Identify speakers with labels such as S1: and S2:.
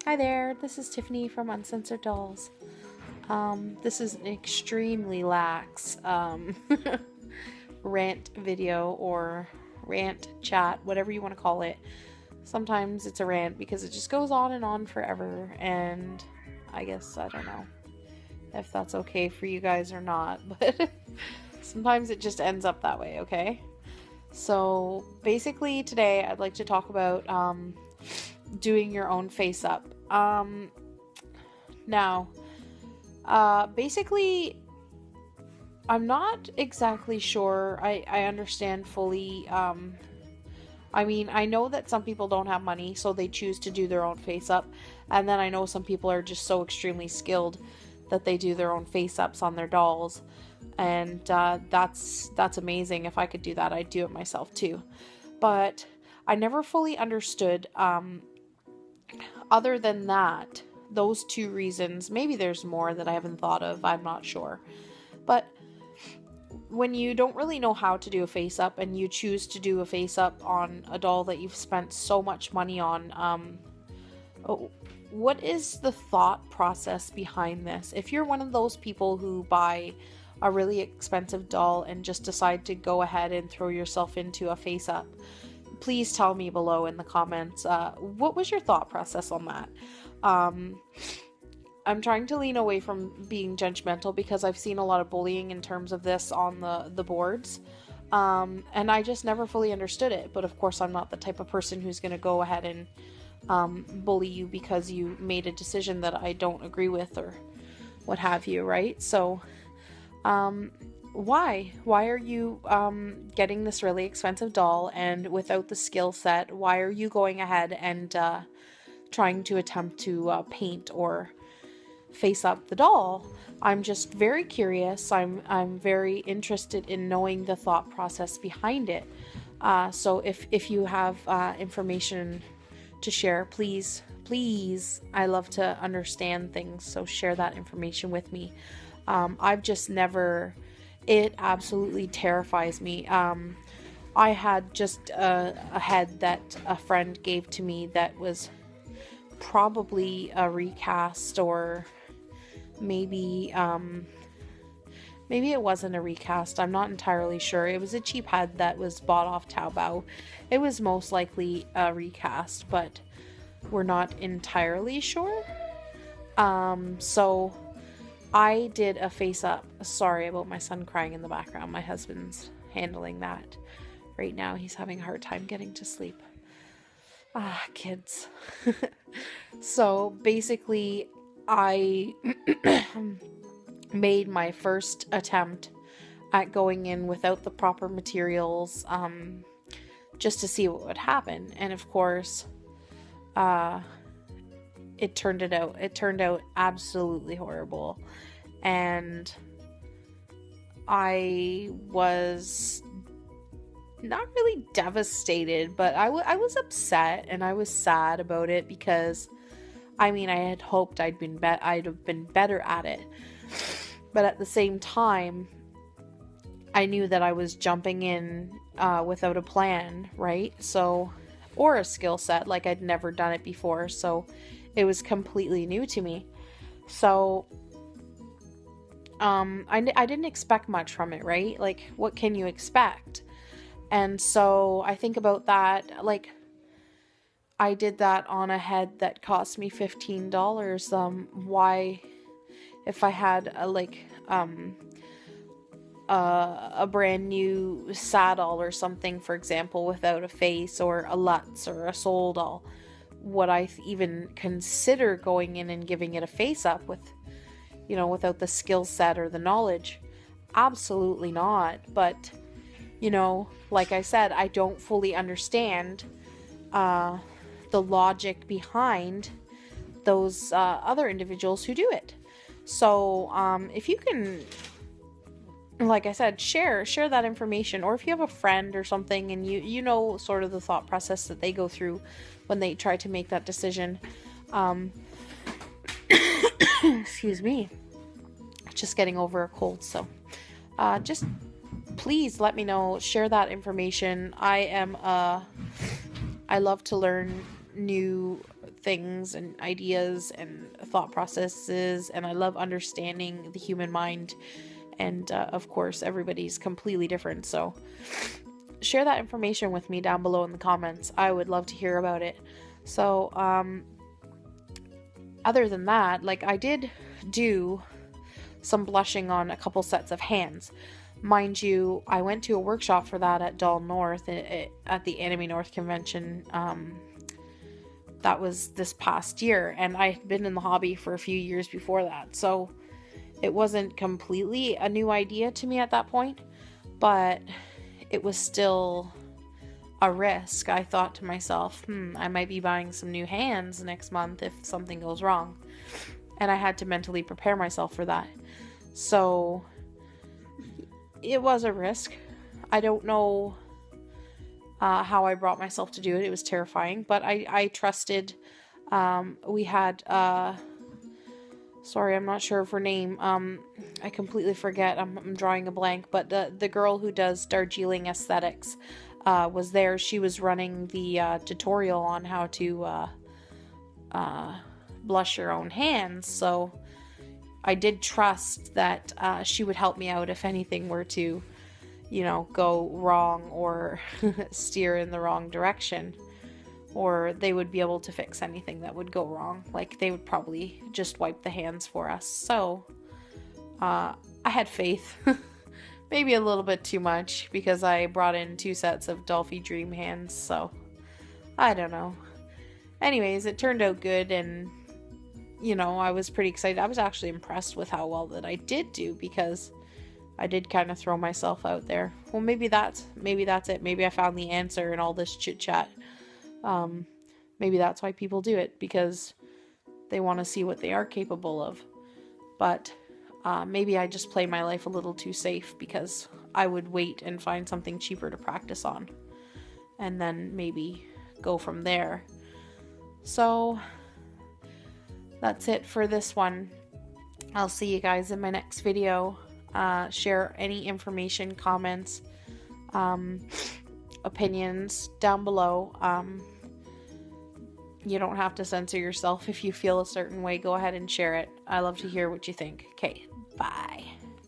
S1: Hi there, this is Tiffany from Uncensored Dolls. This is an extremely lax rant video or rant chat, whatever you want to call it. Sometimes it's a rant because it just goes on and on forever, and I guess I don't know if that's okay for you guys or not, but sometimes it just ends up that way, okay? So basically today I'd like to talk about doing your own face up. Basically, I'm not exactly sure. I understand fully. I know that some people don't have money, so they choose to do their own face up. And then I know some people are just so extremely skilled that they do their own face ups on their dolls. And that's amazing. If I could do that, I'd do it myself too. But I never fully understood, other than that, those two reasons. Maybe there's more that I haven't thought of. I'm not sure. But when you don't really know how to do a face up and you choose to do a face up on a doll that you've spent so much money on, what is the thought process behind this? If you're one of those people who buy a really expensive doll and just decide to go ahead and throw yourself into a face up, please tell me below in the comments, what was your thought process on that? I'm trying to lean away from being judgmental because I've seen a lot of bullying in terms of this on the boards. And I just never fully understood it. But of course, I'm not the type of person who's going to go ahead and bully you because you made a decision that I don't agree with or what have you, right? So, why are you getting this really expensive doll, and without the skill set, why are you going ahead and trying to attempt to paint or face up the doll? I'm just very curious. I'm very interested in knowing the thought process behind it. So if you have information to share, please, I love to understand things, so share that information with me. I've just never, it absolutely terrifies me. I had just a head that a friend gave to me that was probably a recast, or maybe it wasn't a recast. I'm not entirely sure. It was a cheap head that was bought off Taobao. It was most likely a recast, but we're not entirely sure. So I did a face up. Sorry about my son crying in the background. My husband's handling that right now. He's having a hard time getting to sleep. Kids. So basically, I made my first attempt at going in without the proper materials, just to see what would happen. And of course, it turned out absolutely horrible. And I was not really devastated, but I was upset and I was sad about it because, I had hoped I'd have been better at it. But at the same time, I knew that I was jumping in without a plan, right? So, or a skill set, like I'd never done it before. So it was completely new to me. So I didn't expect much from it, right? Like, what can you expect? And so I think about that, like, I did that on a head that cost me $15. Why, if I had a brand new saddle or something, for example, without a face, or a Lutz or a Soul doll, would I even consider going in and giving it a face up without the skill set or the knowledge? Absolutely not. But, like I said, I don't fully understand the logic behind those other individuals who do it. So if you can, like I said, share that information, or if you have a friend or something and you know sort of the thought process that they go through when they try to make that decision. Excuse me, just getting over a cold, so just please let me know, share that information. I love to learn new things and ideas and thought processes, and I love understanding the human mind. And of course, everybody's completely different. So share that information with me down below in the comments. I would love to hear about it. So other than that, like, I did do some blushing on a couple sets of hands. Mind you, I went to a workshop for that at Dull North at the Anime North convention. That was this past year, and I had been in the hobby for a few years before that, so it wasn't completely a new idea to me at that point, but it was still a risk. I thought to myself, I might be buying some new hands next month if something goes wrong, and I had to mentally prepare myself for that. So it was a risk. I don't know how I brought myself to do it. It was terrifying, but I trusted. We had, sorry, I'm not sure of her name. I completely forget. I'm drawing a blank, but the girl who does Darjeeling Aesthetics was there. She was running the tutorial on how to blush your own hands. So I did trust that she would help me out if anything were to, go wrong or steer in the wrong direction, or they would be able to fix anything that would go wrong. Like, they would probably just wipe the hands for us. So I had faith, maybe a little bit too much, because I brought in 2 sets of Dolphy Dream hands. So I don't know. Anyways, it turned out good, and I was pretty excited. I was actually impressed with how well that I did do, because I did kind of throw myself out there. Well, maybe that's it. Maybe I found the answer in all this chit chat. Maybe that's why people do it, because they want to see what they are capable of. But maybe I just play my life a little too safe, because I would wait and find something cheaper to practice on, and then maybe go from there. So that's it for this one. I'll see you guys in my next video. Share any information, comments, opinions down below. You don't have to censor yourself. If you feel a certain way, go ahead and share it. I love to hear what you think. Okay, bye.